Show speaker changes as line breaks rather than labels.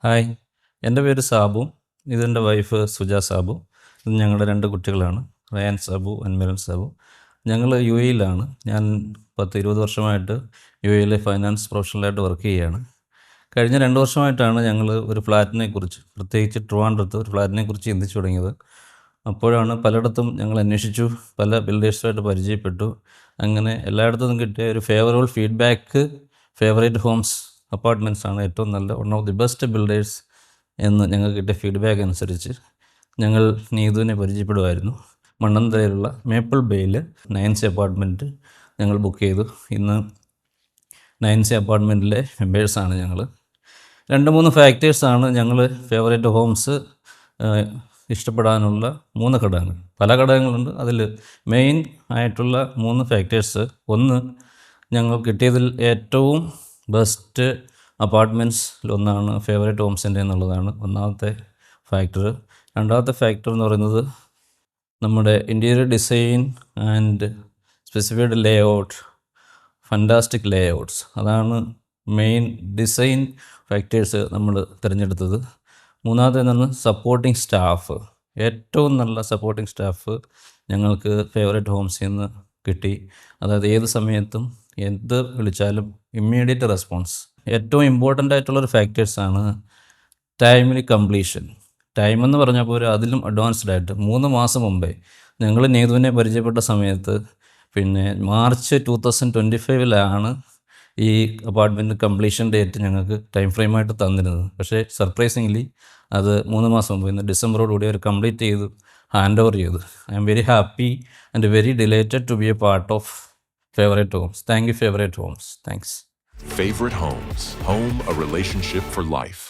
Hi, എൻ്റെ പേര് സാബു. ഇതെൻ്റെ വൈഫ് സുജ സാബു. ഇത് ഞങ്ങളുടെ 2 കുട്ടികളാണ്. റയാൻ സാബു, അൻമിരൻ സാബു. ഞങ്ങൾ യുഎഇയിലാണ്. ഞാൻ 10-20 വർഷമായിട്ട് യുഎഇയിലെ ഫൈനാൻസ് പ്രൊഫഷണലായിട്ട് വർക്ക് ചെയ്യുകയാണ്. കഴിഞ്ഞ 2 വർഷമായിട്ടാണ് ഞങ്ങൾ ഒരു ഫ്ലാറ്റിനെക്കുറിച്ച്, പ്രത്യേകിച്ച് ട്രിവാൻഡ്രത്ത് ഒരു ഫ്ലാറ്റിനെക്കുറിച്ച് ചിന്തിച്ചു തുടങ്ങിയത്. അപ്പോഴാണ് പലയിടത്തും ഞങ്ങൾ അന്വേഷിച്ചു, പല ബിൽഡേഴ്സുമായിട്ട് പരിചയപ്പെട്ടു. അങ്ങനെ എല്ലായിടത്തു നിന്നും കിട്ടിയ ഒരു favourable feedback favourite Holmes apartments ആണ് ഏറ്റവും നല്ല one of the best builders എന്ന് ഞങ്ങൾക്ക് കിട്ടിയ ഫീഡ്ബാക്ക് അനുസരിച്ച് ഞങ്ങൾ നീതുവിനെ പരിചയപ്പെടുമായിരുന്നു. മണ്ണന്തലയിലുള്ള മേപ്പിൾ ബേയിൽ 9C അപ്പാർട്ട്മെൻറ്റ് ഞങ്ങൾ ബുക്ക് ചെയ്തു. ഇന്ന് 9C അപ്പാർട്ട്മെൻറ്റിലെ മെമ്പേഴ്സാണ് ഞങ്ങൾ. 2-3 ഫാക്ടേഴ്സാണ് ഞങ്ങൾ ഫേവറേറ്റ് ഹോംസ് ഇഷ്ടപ്പെടാനുള്ള 3 ഘടകങ്ങൾ. പല ഘടകങ്ങളുണ്ട്. അതിൽ മെയിൻ ആയിട്ടുള്ള 3 ഫാക്ടേഴ്സ്: ഒന്ന്, ഞങ്ങൾ കിട്ടിയതിൽ ഏറ്റവും ബെസ്റ്റ് അപ്പാർട്ട്മെൻറ്റ്സിലൊന്നാണ് ഫേവറേറ്റ് ഹോംസിൻ്റെ എന്നുള്ളതാണ് ഒന്നാമത്തെ ഫാക്ടർ. രണ്ടാമത്തെ ഫാക്ടർ എന്ന് പറയുന്നത് നമ്മുടെ interior design and specified layout, fantastic layouts. അതാണ് മെയിൻ ഡിസൈൻ ഫാക്ടേഴ്സ് നമ്മൾ തിരഞ്ഞെടുത്തത്. മൂന്നാമത്തേതാണ് സപ്പോർട്ടിംഗ് സ്റ്റാഫ്. ഏറ്റവും നല്ല സപ്പോർട്ടിംഗ് സ്റ്റാഫ് ഞങ്ങൾക്ക് ഫേവറേറ്റ് ഹോംസിൽ നിന്ന് കിട്ടി. അതായത് ഏത് സമയത്തും എന്ത് വിളിച്ചാലും ഇമ്മീഡിയറ്റ് റെസ്പോൺസ്. ഏറ്റവും ഇമ്പോർട്ടൻ്റ് ആയിട്ടുള്ളൊരു ഫാക്ടേഴ്സാണ് ടൈംലി കംപ്ലീഷൻ. ടൈം എന്ന് പറഞ്ഞാൽ പോലും അതിലും അഡ്വാൻസ്ഡ് ആയിട്ട് 3 മാസം മുമ്പേ ഞങ്ങൾ നീതുവിനെ പരിചയപ്പെട്ട സമയത്ത്, പിന്നെ മാർച്ച് 2025 ഈ അപ്പാർട്ട്മെൻറ്റ് കംപ്ലീഷൻ ഡേറ്റ് ഞങ്ങൾക്ക് ടൈം ഫ്രെയിമായിട്ട് തന്നിരുന്നത്. പക്ഷേ സർപ്രൈസിംഗ്ലി അത് 3 മാസം മുമ്പ്, ഇന്ന് ഡിസംബറോടുകൂടി അവർ കംപ്ലീറ്റ് ചെയ്തു, ഹാൻഡ് ഓവർ ചെയ്തു. I'm very happy and very delighted to be a part of Favorite Homes. Thank you, Favorite Homes. Thanks.
Favorite Homes. Home, a relationship for life.